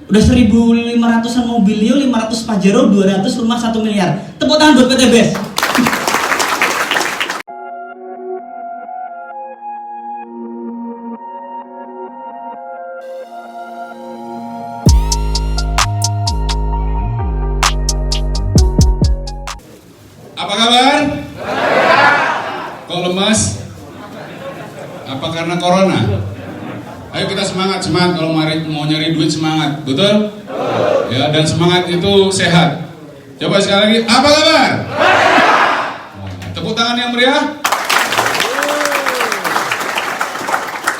Udah 1.500-an Mobilio, 500 Pajero, 200 rumah 1 miliar. Tepuk tangan buat PT BES. Apa kabar? Kok lemas? Apa karena corona? Ayo kita semangat kalau mau nyari duit semangat, betul? Ya, dan semangat itu sehat. Coba sekali lagi, apa kabar? Tepuk tangan yang meriah.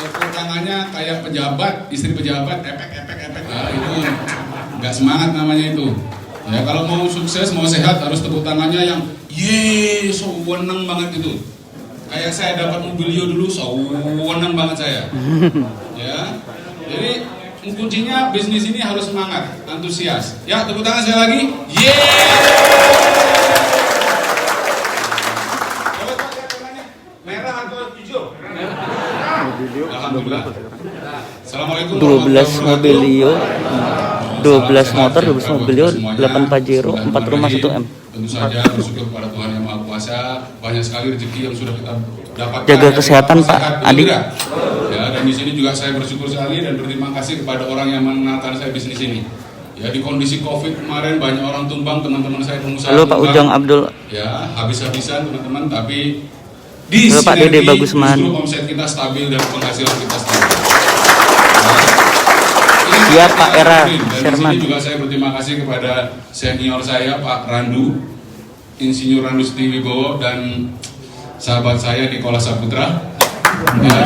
Tepuk tangannya kayak pejabat, istri pejabat, epek. Nah, itu nggak semangat namanya itu. Ya, kalau mau sukses, mau sehat harus tepuk tangannya yang yeay, sewenang banget gitu. Kayak saya dapat Mobilio dulu, sewenang banget saya. Ya, jadi kuncinya bisnis ini harus semangat, antusias. Ya, tepuk tangan sekali lagi. Yeay. Coba lihat warnanya, merah atau hijau? Alhamdulillah. Assalamualaikum. 12 Mobilio, 12 motor, 12 Mobilio, 8 Pajero, 4 rumah 1 M. Tentu saja bersyukur kepada Tuhan Yang Maha Kuasa, banyak sekali rezeki yang sudah kita dapatkan. Jaga kesehatan Pak Adi. Ya, dan di sini juga saya bersyukur sekali dan berterima kasih kepada orang yang mengenalkan saya bisnis ini. Ya, di kondisi Covid kemarin banyak orang tumbang, teman-teman saya pengusaha. Halo Pak Ujang Abdul. Ya, habis-habisan teman-teman, tapi di Halo Pak Dede Bagusman. justru omset kita stabil dan penghasilan kita stabil. Siap Pak Era Sherman. Di sini juga saya berterima kasih kepada senior saya Pak Randu, Insinyur Randu Setiwibowo, dan sahabat saya Nikola Saputra. Ya,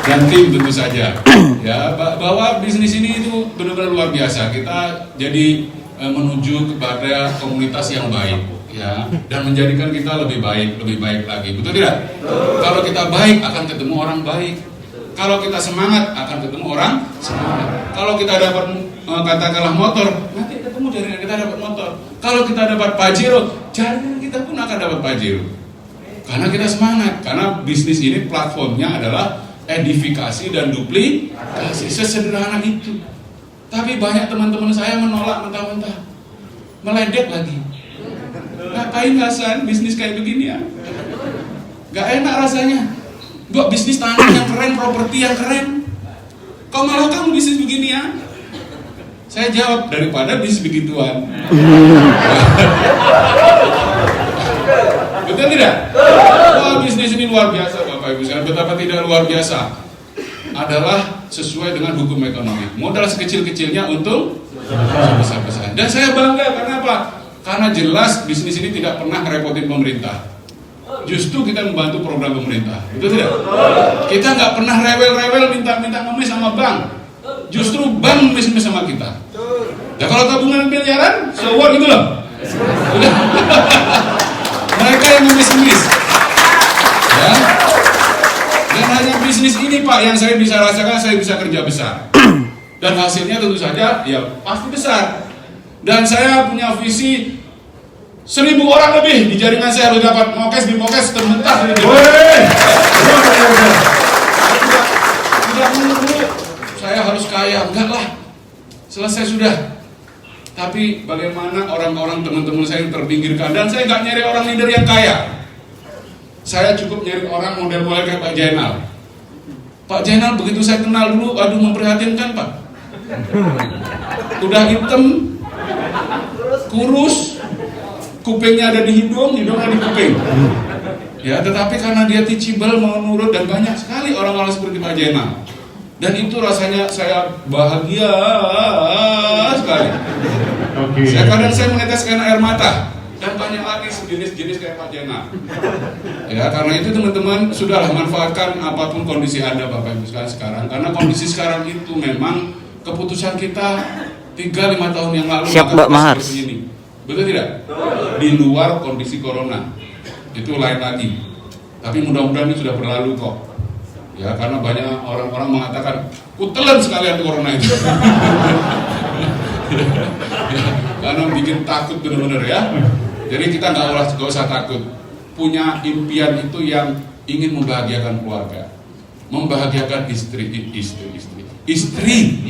dan tim tentu saja. Ya, bahwa bisnis ini itu benar-benar luar biasa. Kita jadi menuju kepada komunitas yang baik, ya, dan menjadikan kita lebih baik lagi. Betul tidak? Kalau kita baik akan ketemu orang baik. Kalau kita semangat akan ketemu orang semangat. Kalau kita dapat katakanlah motor, nanti ketemu jaringan kita dapat motor. Kalau kita dapat Pajero, jaringan kita pun akan dapat Pajero. Karena kita semangat, karena bisnis ini platformnya adalah edifikasi dan duplikasi, sesederhana itu. Tapi banyak teman-teman saya menolak mentah-mentah, meledek lagi. Ngapain Hasan bisnis kayak begini ya? Gak enak rasanya. Gua bisnis tanah yang keren, properti yang keren. Kok malah kamu bisnis begini ya? Saya jawab, daripada bisnis begituan. Betul tidak? Wah, bisnis ini luar biasa Bapak Ibu sekalian. Betapa tidak luar biasa. Adalah sesuai dengan hukum ekonomi. Modal sekecil-kecilnya untung sebesar-besarnya. Dan saya bangga karena apa? Karena jelas bisnis ini tidak pernah ngerepotin pemerintah. Justru kita membantu program pemerintah, betul tidak? Kita nggak pernah rewel-rewel minta ngemis sama bank. Justru bank ngemis sama kita. Ya kalau tabungan miliaran, so what gitu loh. Mereka yang ngemis. Ya. Dan hanya bisnis ini Pak yang saya bisa rasakan, saya bisa kerja besar. Dan hasilnya tentu saja ya pasti besar. Dan saya punya visi 1.000 orang lebih di jaringan saya harus dapat mokes termentah dari tidak menunggu saya harus kaya, enggak lah, selesai sudah. Tapi bagaimana orang-orang teman-teman saya yang terpinggirkan, dan saya nggak nyari orang leader yang kaya. Saya cukup nyari orang model-model kayak Pak Jainal. Pak Jainal begitu saya kenal dulu, aduh memprihatinkan Pak. Udah hitam, kurus, kupingnya ada di hidung ada di kuping. Ya, tetapi karena dia teachable, mau nurut, dan banyak sekali orang-orang seperti Pak Jainal. Dan itu rasanya saya bahagia sekali. Kadang saya meneteskan air mata. Dan banyak lagi sejenis-jenis kayak Pak Jainal. Ya, karena itu teman-teman, sudahlah manfaatkan apapun kondisi Anda Bapak Ibu sekalian sekarang. Karena kondisi sekarang itu memang keputusan kita 3-5 tahun yang lalu. Siap Mbak Mahars. Betul tidak? Di luar kondisi corona itu lain lagi. Tapi mudah-mudahan ini sudah berlalu kok. Ya, karena banyak orang-orang mengatakan kutelan sekalian corona itu. Ya, karena bikin takut benar-benar ya. Jadi kita nggak usah takut. Punya impian itu yang ingin membahagiakan keluarga, membahagiakan istri. istri,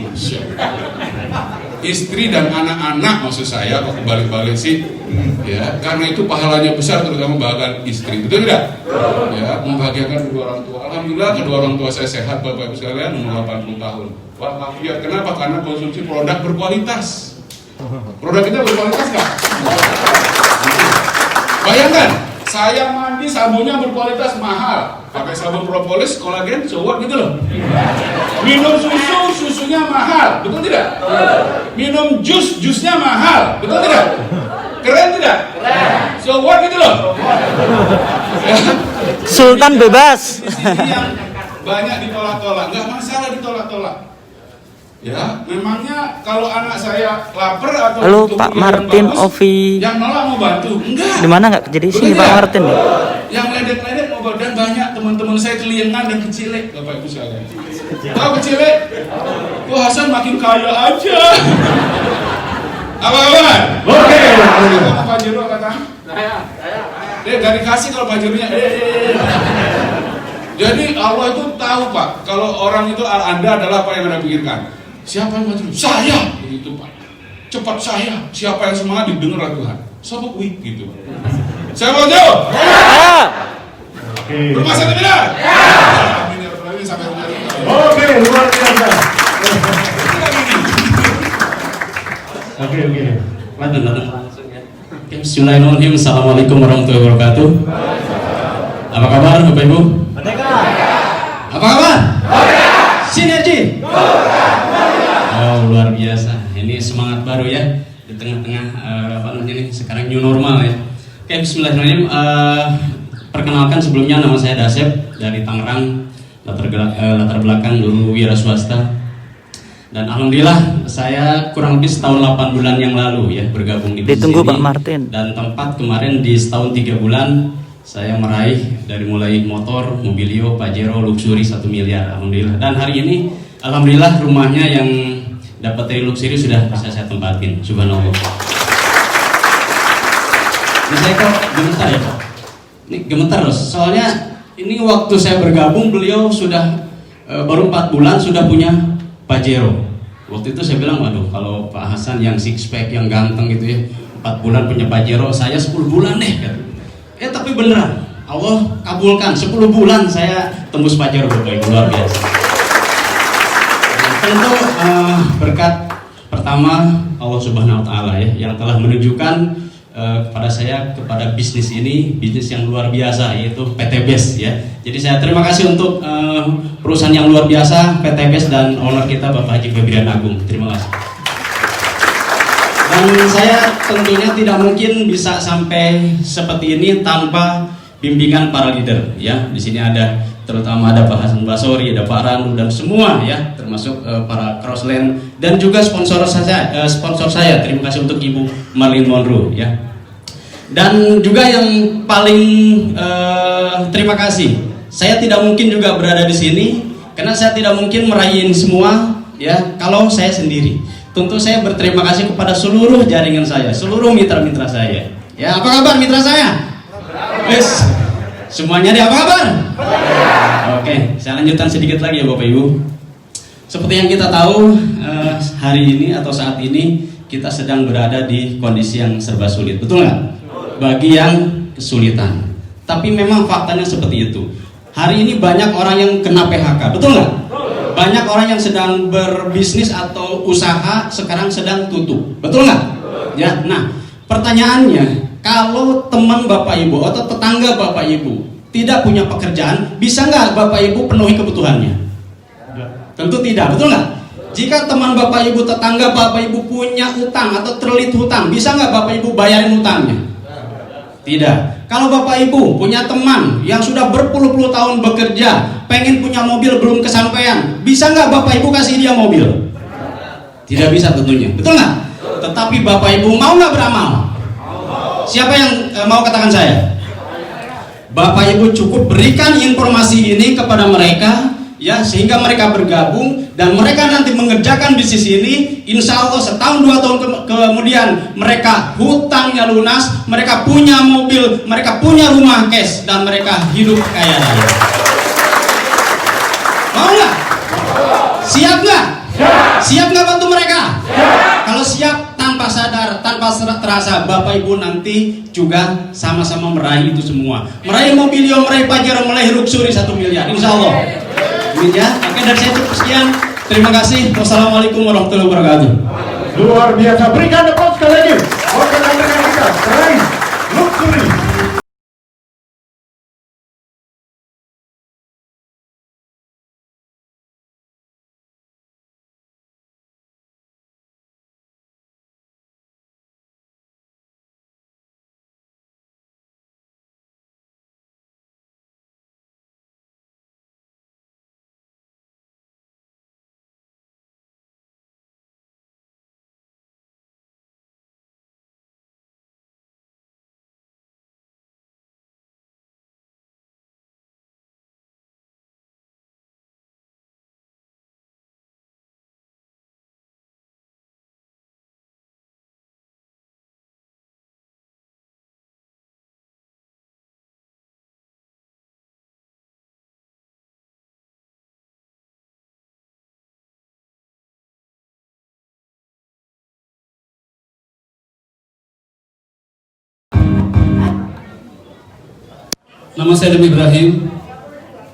istri dan anak-anak maksud saya, kok kebalik-balik sih, ya, karena itu pahalanya besar, terutama bahagian istri, betul tidak? Ya, membahagiakan kedua orang tua. Alhamdulillah kedua orang tua saya sehat, Bapak Ibu sekalian, umur 80 tahun. Walafiat. Kenapa? Karena konsumsi produk berkualitas. Produk kita berkualitas nggak? Bayangkan, saya mandi sabunnya berkualitas mahal, pakai sabun propolis, kolagen, so what gitu loh. Minum susu, susunya mahal, betul tidak? Minum jus, jusnya mahal, betul tidak? Keren tidak? So what gitu loh. Sultan bebas. Ini yang banyak ditolak-tolak, nggak masalah ditolak-tolak. Ya, memangnya kalau anak saya lapar atau Halo butuh Pak kuliah yang Martin bagus, Ovi. yang nolak mau bantu? Enggak. Di mana nggak jadi sini Pak Martin ya? Yang ledek-ledek mau bantu, dan banyak teman-teman saya kelingan dan kecilek, Bapak Ibu sekalian. Tahu kecilek? Kok Hasan makin kaya aja. Apa-apaan? Oke. Kamu Pak Jero kata? Saya. Gak dikasih kalau Pak Jeronya. Jadi Allah itu tahu Pak, kalau orang itu Anda adalah apa yang Anda pikirkan. Siapa yang maju? Saya, begitu Pak. Cepat saya. Siapa yang semangat didengar Tuhan. Sabuk wih gitu. Saya mau jawab. Rumah sakit tidak? Amin ya Rabbal Alamin, sampai rumah sakit. Oke, luar biasa. Oke. Lanjut langsung ya. Bismillahirrahmanirrahim. Assalamualaikum warahmatullahi wabarakatuh. Apa kabar Bapak Ibu? Apa kabar? Sinergi. Oh, luar biasa. Ini semangat baru ya di tengah-tengah apa namanya ini sekarang new normal ya. Oke, bismillahirrahmanirrahim. Perkenalkan sebelumnya nama saya Dasep dari Tangerang, latar belakang dulu wira swasta. Dan alhamdulillah saya kurang lebih setahun 8 bulan yang lalu ya bergabung di bisnis Ditunggu ini. Pak Martin. Dan tempat kemarin di setahun 3 bulan saya meraih dari mulai motor, mobilio, Pajero, luxury 1 miliar, alhamdulillah. Dan hari ini alhamdulillah rumahnya yang dapat dari luxury sudah bisa saya tempatin, subhanallah. Ini saya kok gemetar ya Pak? Ini gemetar loh, soalnya ini waktu saya bergabung beliau sudah baru 4 bulan sudah punya Pajero. Waktu itu saya bilang, waduh kalau Pak Hasan yang six pack, yang ganteng gitu ya, 4 bulan punya Pajero, saya 10 bulan deh. Tapi beneran, Allah kabulkan, 10 bulan saya tembus Pajero, Bapak Ibu, luar biasa. Tentu berkat pertama Allah Subhanahu Wa Taala ya, yang telah menunjukkan kepada saya, kepada bisnis ini, bisnis yang luar biasa, yaitu PT BES ya. Jadi saya terima kasih untuk perusahaan yang luar biasa, PT BES dan owner kita Bapak Haji Febrian Agung. Terima kasih. Dan saya tentunya tidak mungkin bisa sampai seperti ini tanpa bimbingan para leader ya. Di sini ada terutama ada Pak Hasan Basori, ada Pak Ranu dan semua ya, termasuk para Crossland dan juga sponsor saya. Terima kasih untuk Ibu Marlin Monroe ya. Dan juga yang paling terima kasih, saya tidak mungkin juga berada di sini karena saya tidak mungkin meraih semua ya kalau saya sendiri. Tentu saya berterima kasih kepada seluruh jaringan saya, seluruh mitra-mitra saya. Ya, apa kabar mitra saya? Yes. Semuanya deh, apa kabar? Oke, saya lanjutkan sedikit lagi ya Bapak Ibu. Seperti yang kita tahu, hari ini atau saat ini kita sedang berada di kondisi yang serba sulit, betul nggak? Bagi yang kesulitan. Tapi memang faktanya seperti itu. Hari ini banyak orang yang kena PHK, betul nggak? Banyak orang yang sedang berbisnis atau usaha sekarang sedang tutup, betul nggak? Ya, nah pertanyaannya, kalau teman Bapak Ibu atau tetangga Bapak Ibu tidak punya pekerjaan, bisa nggak Bapak Ibu penuhi kebutuhannya? Tentu tidak, betul nggak? Jika teman Bapak Ibu, tetangga Bapak Ibu punya utang atau terlilit hutang, bisa nggak Bapak Ibu bayarin hutangnya? Tidak. Kalau Bapak Ibu punya teman yang sudah berpuluh-puluh tahun bekerja, pengen punya mobil belum kesampaian, bisa nggak Bapak Ibu kasih dia mobil? Tidak bisa tentunya, betul nggak? Tetapi Bapak Ibu mau nggak beramal? Siapa yang mau katakan saya? Bapak Ibu cukup berikan informasi ini kepada mereka ya, sehingga mereka bergabung dan mereka nanti mengerjakan bisnis ini. Insya Allah setahun 2 tahun kemudian mereka hutangnya lunas, mereka punya mobil, mereka punya rumah cash, dan mereka hidup kaya raya. Mau nggak? Siap nggak? Siap nggak bantu mereka? Kalau siap, tanpa sadar, tanpa terasa, Bapak Ibu nanti juga sama-sama meraih itu semua. Meraih Mobilio, meraih Pajero, meraih Luxury 1 miliar, insya Allah. Amin ya. Oke, dari saya cukup sekian. Terima kasih. Wassalamualaikum warahmatullahi wabarakatuh. Luar biasa. Berikan tepuk sekali lagi. Rekan-rekan kita meraih Luxury. Nama saya Demi Ibrahim.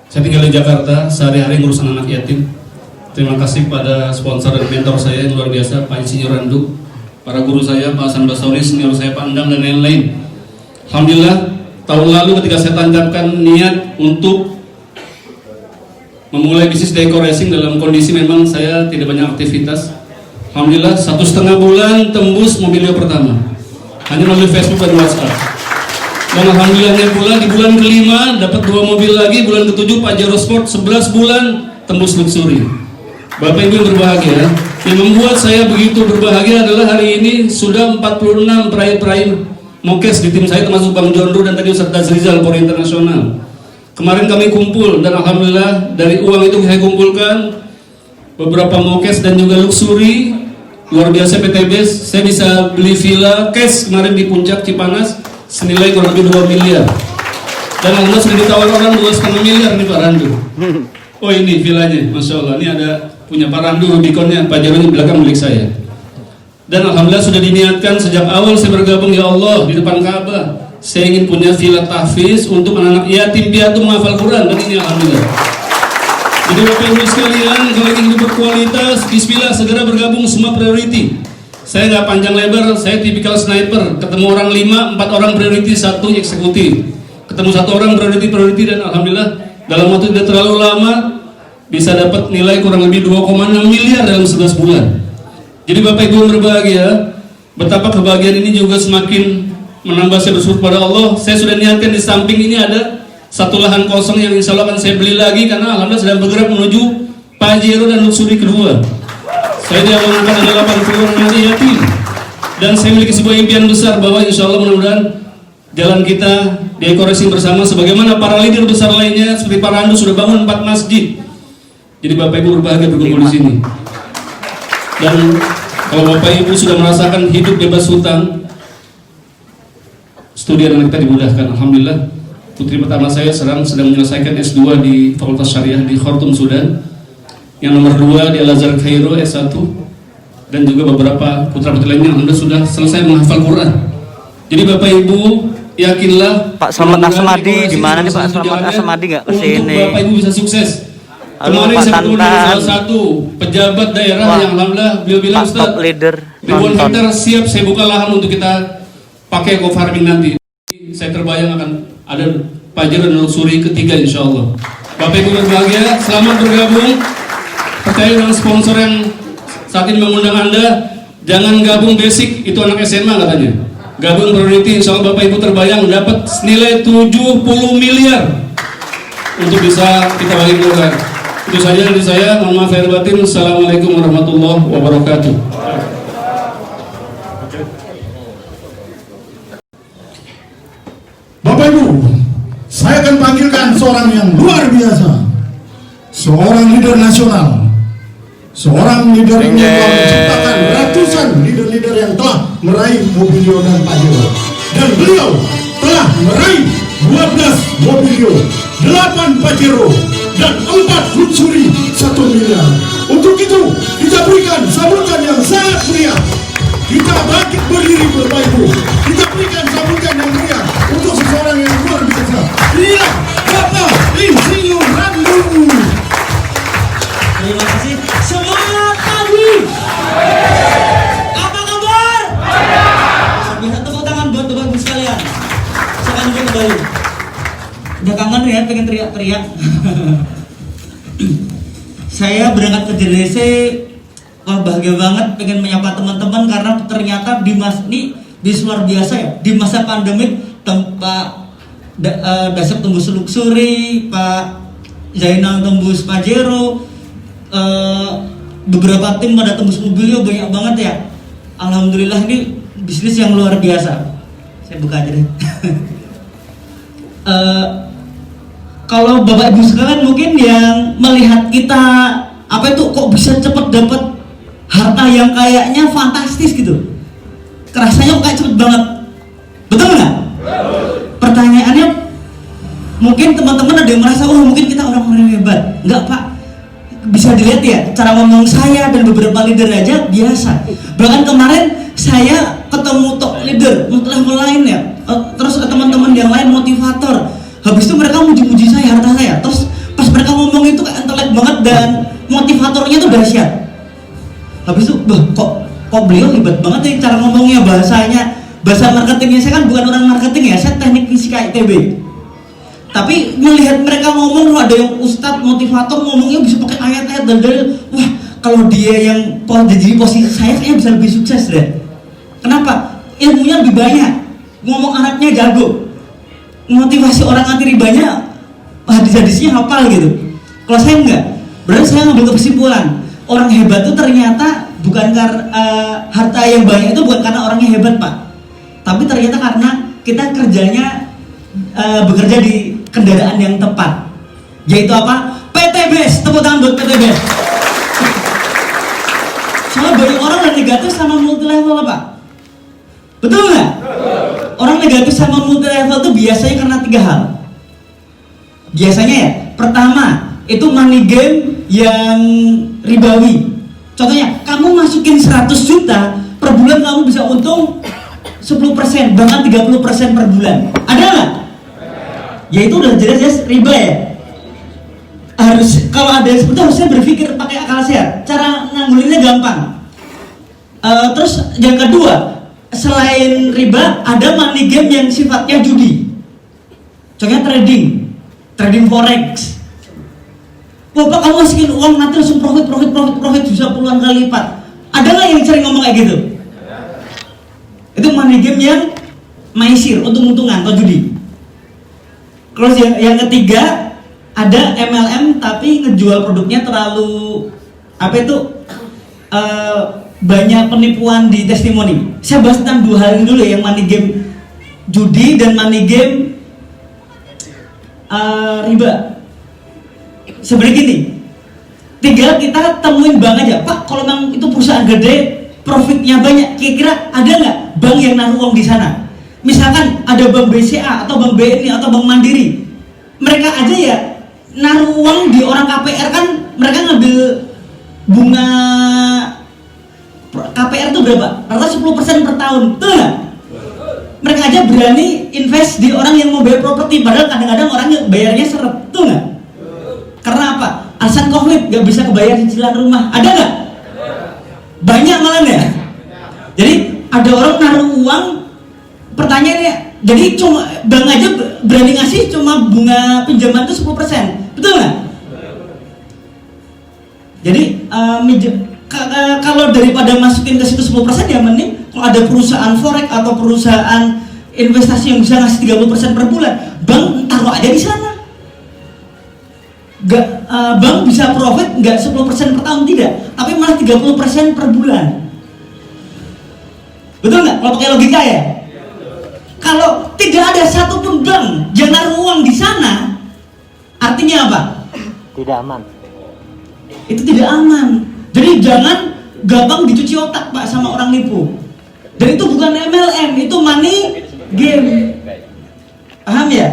Saya tinggal di Jakarta, sehari-hari ngurusan anak yatim. Terima kasih pada sponsor dan mentor saya yang luar biasa, Pak Insinyur Randu, para guru saya, Pak Hasan Basori, senior saya Pak Endang, dan lain-lain. Alhamdulillah, tahun lalu ketika saya tancapkan niat untuk memulai bisnis decor racing dalam kondisi memang saya tidak banyak aktivitas. Alhamdulillah, 1,5 bulan tembus Mobilio pertama, hanya melalui Facebook dan WhatsApp. Dan alhamdulillahnya pula di bulan kelima dapat 2 mobil lagi, bulan ke-7 Pajero Sport, 11 bulan tembus Luxury. Bapak Ibu yang berbahagia, yang membuat saya begitu berbahagia adalah hari ini sudah 46 peraih-peraih Mokes di tim saya, termasuk Bang Jondro dan tadi Ustaz Rizal Polri Internasional. Kemarin kami kumpul dan alhamdulillah dari uang itu saya kumpulkan beberapa Mokes dan juga Luxury. Luar biasa PTB, saya bisa beli villa cash kemarin di Puncak Cipanas senilai kurang lebih 2 miliar. Dan alhamdulillah sudah ditawar orang 2,5 miliar nih Pak Randu. Oh ini villanya, Masya Allah. Ini ada punya Pak Randu, Rubiconnya, Pajero di belakang milik saya. Dan alhamdulillah sudah diniatkan sejak awal saya bergabung, ya Allah, di depan Ka'bah. Saya ingin punya villa tahfiz untuk anak-anak yatim piatu menghafal Quran, dan ini alhamdulillah. Jadi Bapak Ibu sekalian, kalau ingin hidup berkualitas, bismillah segera bergabung semua priority. Saya nggak panjang lebar, saya tipikal sniper. Ketemu orang 5, 4 orang priority, 1 eksekutif. Ketemu 1 orang priority, dan alhamdulillah dalam waktu tidak terlalu lama bisa dapat nilai kurang lebih 2,6 miliar dalam 11 bulan. Jadi Bapak Ibu yang berbahagia, betapa kebahagiaan ini juga semakin menambah saya bersyukur pada Allah. Saya sudah niatkan di samping ini ada 1 lahan kosong yang insya Allah akan saya beli lagi, karena alhamdulillah sedang bergerak menuju Pajero dan Luxury kedua. Saya diamankan ada 80 orang yatim, dan saya memiliki sebuah impian besar bahwa insya Allah mudah-mudahan jalan kita dekorasi bersama sebagaimana para leader besar lainnya seperti Pak Randu sudah bangun 4 masjid. Jadi Bapak Ibu berbahagia berkumpul di sini. Dan kalau Bapak Ibu sudah merasakan hidup bebas hutang, studi anak kita dimudahkan. Alhamdulillah, putri pertama saya sedang menyelesaikan S2 di Fakultas Syariah di Khartoum, Sudan. Yang nomor 2 di Al-Azhar Kairo S1, dan juga beberapa putra-putri lainnya alhamdulillah sudah selesai menghafal Quran. Jadi Bapak Ibu yakinlah Pak Slamet Asmadi di mana nih Pak Slamet Asmadi nggak kesini? Untuk Bapak Ibu bisa sukses. Halo, Kemarin Pak saya bertemu dengan Tantan. salah satu pejabat daerah yang alhamdulillah beliau bilang, Pak Ustaz, top leader ribuan nonton. hektar siap saya buka lahan untuk kita pakai eco farming nanti. Saya terbayang akan ada Pajero dan Luxury ketiga insya Allah. Bapak Ibu berbahagia, selamat bergabung. Percaya dengan sponsor yang saat ini mengundang Anda, jangan gabung basic, itu anak SMA katanya. Gabung priority, insya Allah Bapak Ibu terbayang dapat nilai 70 miliar untuk bisa kita bagi keluar. Itu saja dari saya, mohon maaf lahir batin. Assalamualaikum warahmatullahi wabarakatuh. Bapak Ibu, saya akan panggilkan seorang yang luar biasa, seorang leader nasional, seorang leader yang telah menciptakan ratusan leader-leader yang telah meraih Mobilio dan Pajero, dan beliau telah meraih 12 Mobilio, 8 Pajero, dan 4 Luxury 1 miliar. Untuk itu kita berikan sambutan yang sangat meriah. Kita bangkit berdiri Bapak Ibu. Kita berikan sambutan yang meriah untuk seseorang yang luar biasa. Iya, Bapak Insinyur Randu. Terima kasih. Semangat pagi. Apa kabar? Bisa tepuk tangan buat Bapak Ibu sekalian. Silakan duduk kembali. Udah kangen ya, pengen teriak-teriak. Saya berangkat ke JDC, wah bahagia banget, pengen menyapa teman-teman karena ternyata di luar biasa ya, di masa pandemik Pak Dasep tembus Luxury, Pak Zainal tembus Pajero, beberapa tim pada tembus Mobilio, banyak banget ya. Alhamdulillah ini bisnis yang luar biasa. Saya buka aja deh. Kalau Bapak Ibu sekalian mungkin yang melihat kita apa itu kok bisa cepet dapat harta yang kayaknya fantastis gitu, kerasanya kok kayak cepet banget, betul nggak? Pertanyaannya mungkin teman-teman ada yang merasa wah mungkin kita orang-orang hebat. Nggak Pak, bisa dilihat ya cara ngomong saya dan beberapa leader aja biasa. Bahkan kemarin saya ketemu top leader level lain ya, terus teman-teman yang lain motivator. Habis itu mereka muji-muji saya, harta saya. Terus pas mereka ngomong itu kayak intelek banget dan motivatornya tuh dahsyat. Habis itu, kok beliau hebat banget nih cara ngomongnya, bahasanya, bahasa marketingnya. Saya kan bukan orang marketing ya, saya teknik fisika ITB. Tapi melihat mereka ngomong, ada yang ustadz motivator ngomongnya bisa pakai ayat-ayat dan dalil. Wah, kalau dia yang jadi posisi saya kayaknya bisa lebih sukses deh. Kenapa? Ilmunya lebih banyak, ngomong Arabnya jago. Motivasi orang anti ribanya hadis-hadisnya hafal gitu. Kalau saya enggak, berarti saya ngambil kesimpulan orang hebat itu ternyata bukan karena harta yang banyak itu bukan karena orangnya hebat Pak, tapi ternyata karena kita kerjanya bekerja di kendaraan yang tepat, yaitu apa? PTBS. Tepuk tangan buat PTBS. Soalnya banyak orang yang negatif sama multi level Pak, betul nggak? Orang negatif sama multi level itu biasanya karena 3 hal. Biasanya ya, pertama itu money game yang ribawi. Contohnya, kamu masukin 100 juta per bulan kamu bisa untung 10%, bahkan 30% per bulan. Ada nggak? Ya itu udah jelas-jelas riba ya. Harus kalau ada seperti itu harusnya berpikir pakai akal sehat. Cara nganggulinnya gampang. Terus yang kedua, selain riba, ada money game yang sifatnya judi. Contohnya trading forex. Wah Pak, kamu masukin uang nanti langsung profit bisa puluhan kali lipat. Ada nggak yang sering ngomong kayak gitu? Itu money game yang maisir, untung-untungan atau judi. Terus yang ketiga, ada MLM tapi ngejual produknya terlalu banyak penipuan di testimoni. Saya bahas tentang 2 hal ini dulu ya, yang money game judi dan money game riba. Sebenarnya gini, tinggal kita temuin bank aja, Pak. Kalau memang itu perusahaan gede, profitnya banyak, kira-kira ada nggak bank yang naruh uang di sana? Misalkan ada bank BCA atau bank BNI atau bank Mandiri, mereka aja ya naruh uang di orang KPR kan, mereka ngambil bunga KPR itu berapa? Rata 10% per tahun, betul nggak? Mereka aja berani invest di orang yang mau bayar properti, padahal kadang-kadang orangnya bayarnya seret, betul nggak? Karena apa? Alasan COVID, nggak bisa kebayar cicilan rumah, ada nggak? Banyak malah ya. Jadi ada orang naruh uang, pertanyaannya, jadi cuma bank aja berani ngasih cuma bunga pinjaman itu 10%, betul nggak? Jadi kalau daripada masukin ke situ 10% ya mending kalau ada perusahaan forex atau perusahaan investasi yang bisa ngasih 30% per bulan, bank taruh aja di sana. Bank bisa profit nggak 10% per tahun, tidak, tapi malah 30% per bulan. Betul nggak? Kalau pakai logika ya. Kalau tidak ada satupun bank yang naruh uang di sana, artinya apa? Tidak aman. Itu tidak aman. Jadi jangan gampang dicuci otak Pak sama orang nipu. Dan itu bukan MLM, itu money game. Paham ya?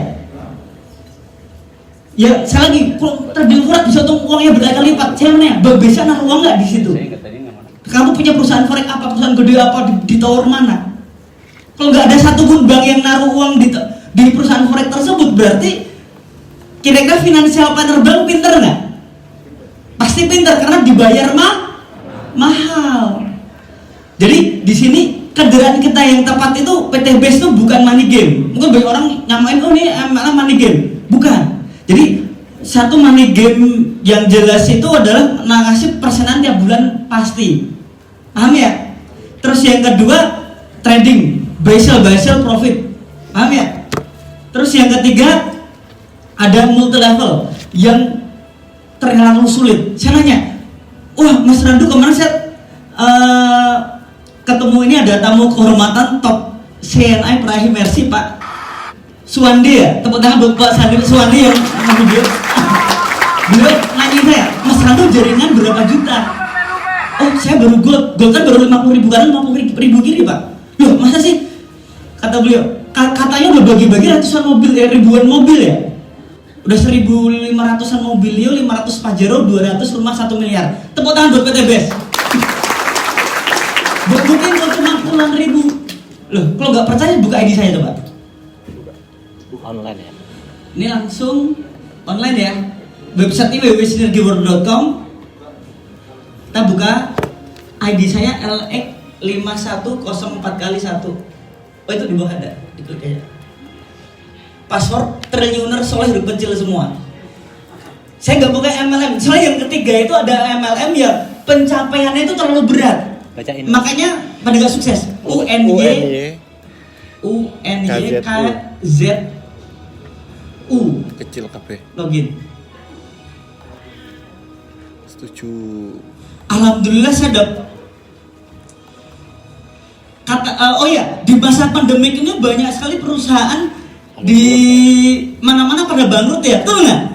Ya, saya lagi, kalau terbilang murah bisa untung uangnya berkali-kali lipat. Saya nanya, Bang Besa naruh uang nggak di situ? Kamu punya perusahaan forex apa, perusahaan gede apa, di tower mana? Kalau nggak ada satupun bank yang naruh uang di perusahaan forex tersebut, berarti kira-kira financial planner bank pinter nggak? Pasti pinter karena dibayar mahal. Jadi di sini kendaraan kita yang tepat itu PT Base itu bukan money game. Mungkin banyak orang nyamain oh ini MLM money game, bukan. Jadi satu money game yang jelas itu adalah ngasih persenan tiap bulan pasti, paham ya? Terus yang kedua trading, buy sell profit, paham ya? Terus yang ketiga ada multi level yang terlalu sulit. Saya nanya, wah Mas Randu kemarin saya ketemu ini ada tamu kehormatan top CNI Perahi Mercy Pak Suwandi ya, tepuk tangan buat Pak Suwandi yang video. Beliau nanya saya, Mas Randu jaringan berapa juta? Oh saya baru gold kan baru 50.000 kan 50.000 gini Pak. Loh masa sih? Kata beliau, katanya udah bagi-bagi ratusan mobil ya, ribuan mobil ya. Udah 1.500an mobilio, 500 Pajero, 200 rumah 1 miliar. Tepuk tangan buat PT Base. Mungkin kalau cuma puluhan ribu. Loh, kalau nggak percaya buka ID saya coba. Online ya. Ini langsung online ya. Website ini www.sinergiworld.com. Kita buka ID saya LX5104x1. Oh itu di bawah ada, diklik aja. Password triliuner soleh hidup kecil semua. Saya nggak buka MLM. Soalnya yang ketiga itu ada MLM ya pencapaiannya itu terlalu berat. Bacain. Makanya pada nggak sukses. UNY KZU kecil kafe. login. Setuju. Alhamdulillah saya oh ya di masa pandemik ini banyak sekali perusahaan di mana-mana pada bangkrut ya, betul nggak?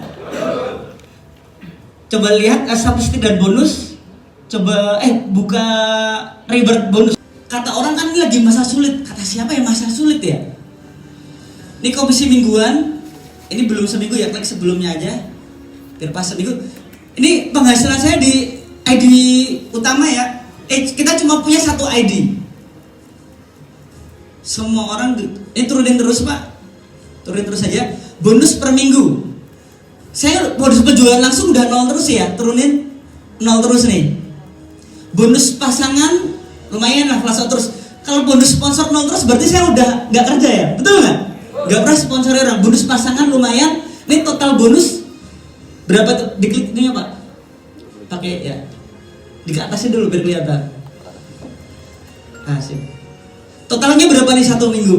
Coba lihat statistik dan bonus. Coba buka reward bonus. Kata orang kan ini lagi masa sulit. Kata siapa yang masa sulit ya? Ini komisi mingguan. Ini belum seminggu ya, klik sebelumnya aja. Biar pas seminggu. Ini penghasilan saya di ID utama ya. Kita cuma punya satu ID. Semua orang ini turunin terus Pak. Turunin terus aja. Bonus per minggu. Saya bonus penjualan langsung udah 0 terus ya. Turunin 0 terus nih. Bonus pasangan lumayan lah langsung terus. Kalau bonus sponsor 0 terus berarti saya udah nggak kerja ya, betul nggak? Nggak pernah sponsor orang. Bonus pasangan lumayan. Ini total bonus berapa tuh? Diklik ini Pak. Pakai ya. Di atasnya dulu biar kelihatan. Sip. Totalnya berapa nih satu minggu?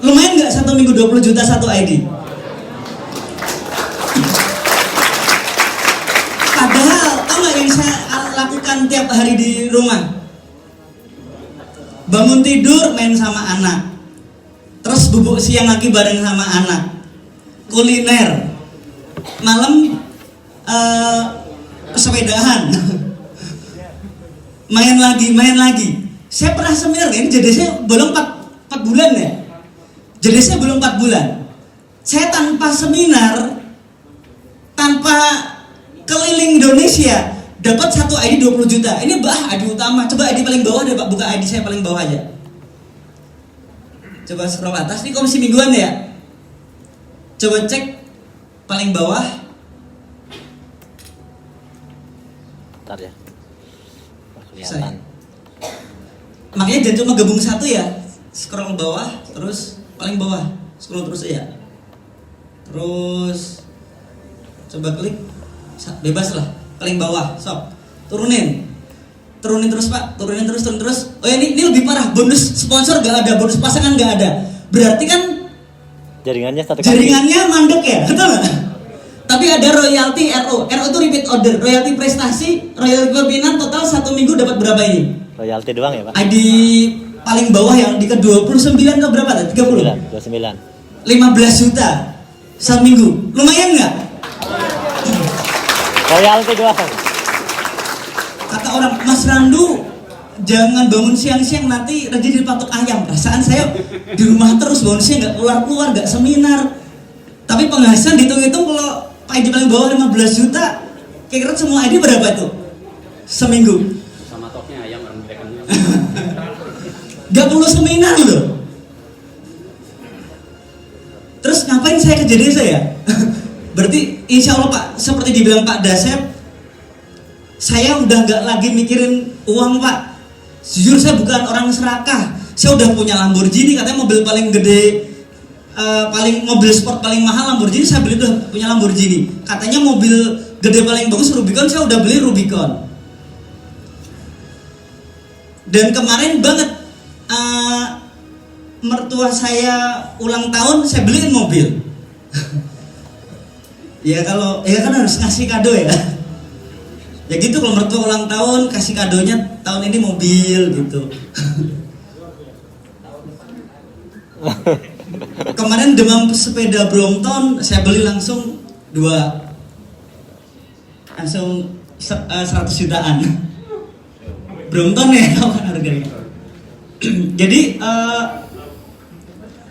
Lumayan nggak satu minggu 20 juta satu ID? Padahal tau nggak yang saya lakukan tiap hari di rumah? Bangun tidur main sama anak, terus bubuk siang lagi bareng sama anak, kuliner, malam sepedahan, main lagi. Saya pernah seminar ini jadi saya belum 4 bulan ya. Jadi saya belum 4 bulan. Saya tanpa seminar, tanpa keliling Indonesia dapat satu ID 20 juta. Ini ID utama. Coba ID paling bawah deh Pak, buka ID saya paling bawah aja. Coba scroll atas, ini komisi mingguan ya. Coba cek paling bawah. Bentar ya. Kelihatan. Makanya jangan cuma gabung satu ya. Scroll bawah, terus paling bawah. Scroll terus aja. Terus coba klik. Bebas lah. Paling bawah, sok. Turunin terus Pak, turunin terus. Oh ya ini lebih parah, bonus sponsor gak ada, bonus pasangan gak ada. Berarti kan Jaringannya mandek ya, betul gak? Tapi ada royalty RO itu repeat order, royalty prestasi, royalty pembinaan total satu minggu dapat berapa ini? Royalty doang ya Pak? ID paling bawah yang di ke-29 ke berapa tadi? 30? 29 15 juta seminggu, lumayan gak? Royalty doang. Kata orang, Mas Randu jangan bangun siang-siang nanti rezeki dipatok ayam. Perasaan saya di rumah terus bangun siang nggak keluar, nggak seminar. Tapi penghasilan dihitung-hitung kalau ID paling bawah 15 juta, kira-kira semua ID berapa itu? Seminggu. Sama topnya ayam orang rekennya. Gak perlu seminar loh. Terus ngapain saya ke JDC ya? Berarti insya Allah Pak, seperti dibilang Pak Dasep, saya udah gak lagi mikirin uang Pak. Jujur saya bukan orang serakah. Saya udah punya Lamborghini, katanya mobil paling gede, mobil sport paling mahal Lamborghini, saya beli, udah punya Lamborghini. Katanya mobil gede paling bagus Rubicon, saya udah beli Rubicon. Dan kemarin banget mertua saya ulang tahun, saya beliin mobil. Ya kan harus ngasih kado ya. Ya gitu, kalau mertua ulang tahun kasih kadonya tahun ini mobil gitu. Kemarin demam sepeda Brompton, saya beli langsung 100 jutaan. Brompton ya, tahu kan harganya. Jadi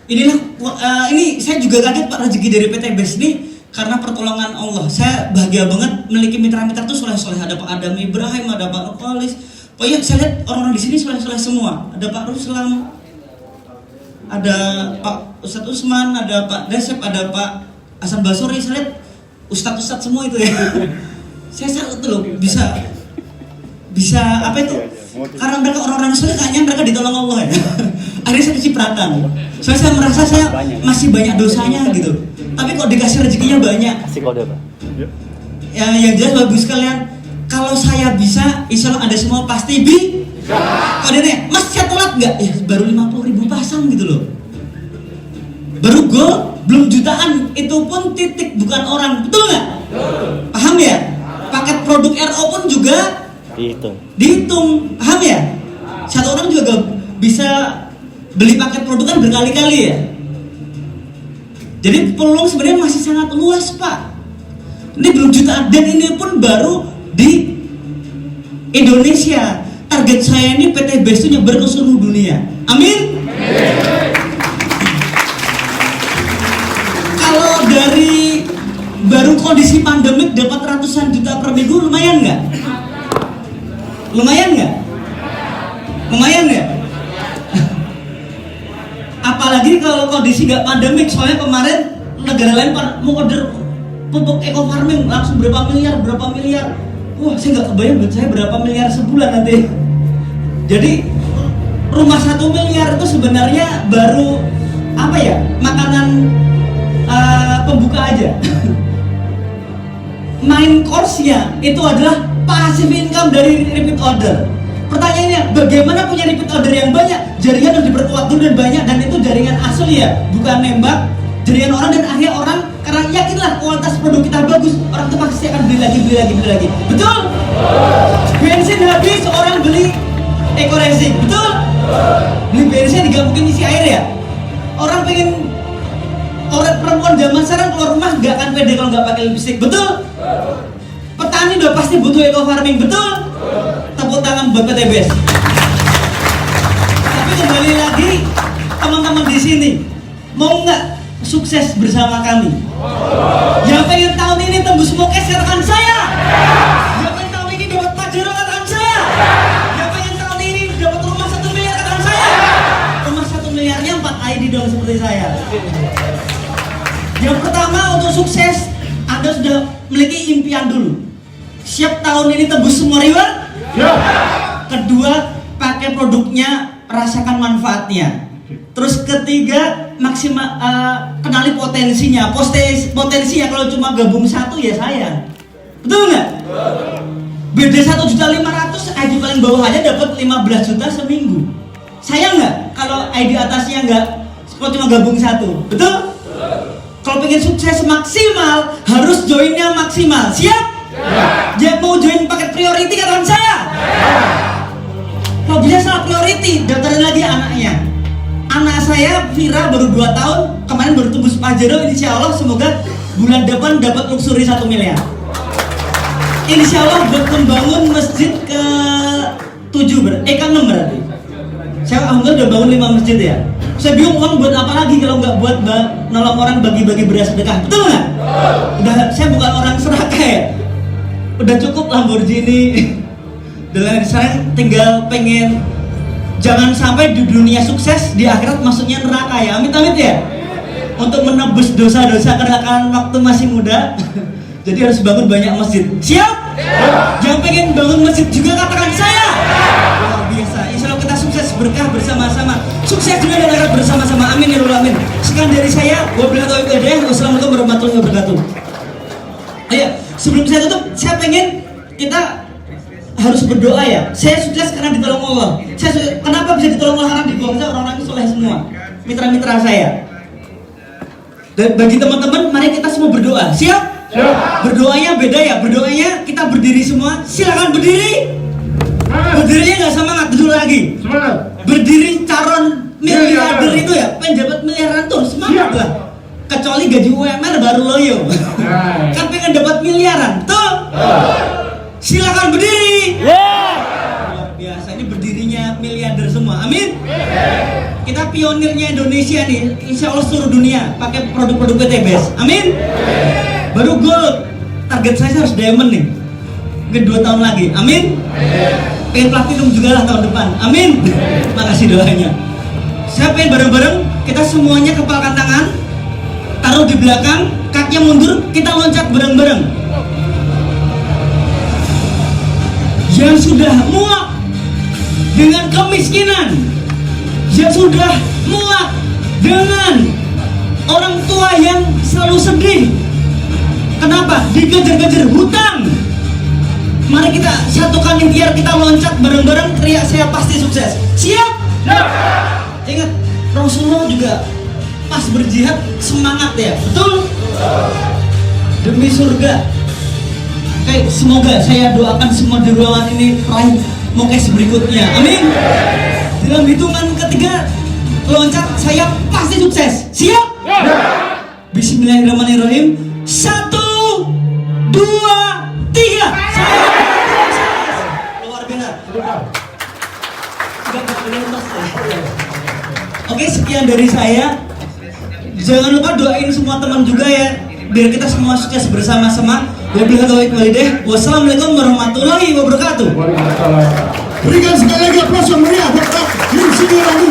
ini saya juga kaget Pak, rezeki dari PT BES ini karena pertolongan Allah. Saya bahagia banget memiliki mitra-mitra tuh soleh-soleh. Ada Pak Adam Ibrahim, ada Pak Nukolis. Pokoknya saya lihat orang-orang di sini soleh-soleh semua. Ada Pak Ruslam, ada Pak Ustadz Usman, ada Pak Dasep, ada Pak Hasan Basori. Saya lihat ustadz-ustadz semua itu ya. Saya salut tuh loh, bisa apa itu? Karena mereka orang-orang soleh, kayaknya mereka ditolong Allah ya. Akhirnya saya kecipratan. Soalnya saya merasa saya masih banyak dosanya gitu. Tapi kok dikasih rezekinya banyak. Kasih kode Pak. Ya, yang jelas bagus kalian. Kalau saya bisa, insya Allah Anda semua pasti kodenya, Mas saya telat nggak? Ya baru 50.000 pasang gitu loh. Baru gol, belum jutaan. Itu pun titik, bukan orang. Betul nggak? Paham ya? Paket produk RO pun juga dihitung. Paham ya? Satu orang juga bisa beli paket produk kan berkali-kali ya. Jadi peluang sebenarnya masih sangat luas Pak. Ini belum jutaan, dan ini pun baru di Indonesia. Target saya ini PT BES itu nyebar ke seluruh dunia. Amin. Kalau dari baru kondisi pandemik dapat ratusan juta per minggu, lumayan nggak? Lumayan nggak? Lumayan nggak? Apalagi kalau kondisi nggak pandemik, soalnya kemarin negara lain mau order pupuk eco farming langsung berapa miliar. Wah, saya nggak kebayang buat saya berapa miliar sebulan nanti. Jadi rumah 1 miliar itu sebenarnya baru apa ya, makanan pembuka aja. Main course-nya itu adalah passive income dari repeat order. Pertanyaannya, bagaimana punya repeat order yang banyak? Jaringan harus diperkuat dulu dan banyak, dan itu jaringan asli ya, bukan nembak. Jaringan orang, dan akhirnya orang karena yakinlah kualitas produk kita bagus, orang tuh pasti akan beli lagi. Betul? Bensin habis, orang beli Eco Racing. Betul? Beli bensin nggak mungkin isi air ya. Orang pengen, orang perempuan zaman sekarang keluar rumah nggak akan pede kalau nggak pakai lipstick. Betul? Petani udah pasti butuh eco farming. Betul? Tepuk tangan buat PT BES. Tapi kembali lagi, teman-teman di sini mau nggak sukses bersama kami? Yang pengen tahun ini tembus mokes katakan saya. Yang pengen tahun ini dapat pajero katakan saya. Yang pengen tahun ini dapat rumah 1 miliar katakan saya. Rumah 1 miliarnya 4 ID dong seperti saya. Yang pertama, untuk sukses Anda sudah memiliki impian dulu. Siap tahun ini tembus semua reward? Kedua, pakai produknya, rasakan manfaatnya. Terus ketiga, maksimal kenali potensinya. Potensinya kalau cuma gabung satu ya saya. Betul nggak? Beda 1.500.000, ID paling bawah aja dapat 15 juta seminggu. Sayang nggak kalau ID atasnya nggak, kalau cuma gabung satu? Betul? Kalau pengen sukses maksimal, harus joinnya maksimal. Siap? Dia mau join paket priority katakan saya. Kalau bisa salah priority, daftarin lagi anaknya. Anak saya Vira baru 2 tahun, kemarin baru tembus Pajero. Insya Allah semoga bulan depan dapat luxury 1 miliar. Insya Allah buat membangun masjid ke 6 berarti. Saya alhamdulillah udah bangun 5 masjid ya. Saya bingung uang buat apa lagi kalau nggak buat nolong orang bagi-bagi beras sedekah. Betul nggak? Udah, saya bukan orang serakah ya. Udah cukup Lamborghini. Dan sekarang tinggal pengen jangan sampai di dunia sukses, di akhirat masuknya neraka ya. Amit-amit ya. Untuk menebus dosa-dosa kenakalan waktu masih muda. Jadi harus bangun banyak masjid. Siap? Yang pengen bangun masjid juga katakan saya. Luar biasa. Insya Allah kita sukses berkah bersama-sama. Sukses juga dan akhirat bersama-sama. Amin ya rabbal alamin. Sekian dari saya. Wassalamualaikum warahmatullahi wabarakatuh. Ayo, sebelum saya tutup, saya pengen kita harus berdoa ya. Saya sukses karena ditolong Allah. Kenapa bisa ditolong Allah? Karena di bawah saya orang-orang itu soleh semua. Mitra-mitra saya. Dan bagi teman-teman, mari kita semua berdoa. Siap? Siap. Berdoanya beda ya. Berdoanya kita berdiri semua. Silakan berdiri. Berdirinya nggak semangat, duduk lagi. Semangat. Berdiri calon miliarder itu ya, penjabat miliaran tuh semangat lah. Kecuali gaji UMR baru loyo. Kan pengen dapat miliaran, tuh. Silakan berdiri. Luar biasa, ini berdirinya miliarder semua. Amin. Kita pionirnya Indonesia nih, insya Allah seluruh dunia pakai produk-produk PTBS. Amin. Baru gold, target saya harus diamond nih. Mungkin 2 tahun lagi. Amin. Pengen platinum juga lah tahun depan. Amin. Makasih doanya. Saya pengen bareng-bareng kita semuanya kepalkan tangan, taruh di belakang, kakinya mundur, kita loncat bareng-bareng. Yang sudah muak dengan kemiskinan, yang sudah muak dengan orang tua yang selalu sedih. Kenapa? Dikejar-kejar hutang. Mari kita satukan ikhtiar, kita loncat bareng-bareng, teriak saya pasti sukses. Siap? Siap. Ingat, Rasulullah juga pas berjihad semangat ya, betul? Demi surga. Oke, semoga saya doakan semua di ruangan ini raih mukes berikutnya. Amin. Dalam hitungan ketiga loncat saya pasti sukses. Siap? Bismillahirrahmanirrahim. 1, 2, 3. Saya sukses. Luar biasa. Oke, sekian dari saya. Jangan lupa doain semua teman juga ya, biar kita semua sukses bersama-sama. Wassalamualaikum warahmatullahi wabarakatuh. Berikan sekali lagi aplaus yang meriah buat Insinyur Randu.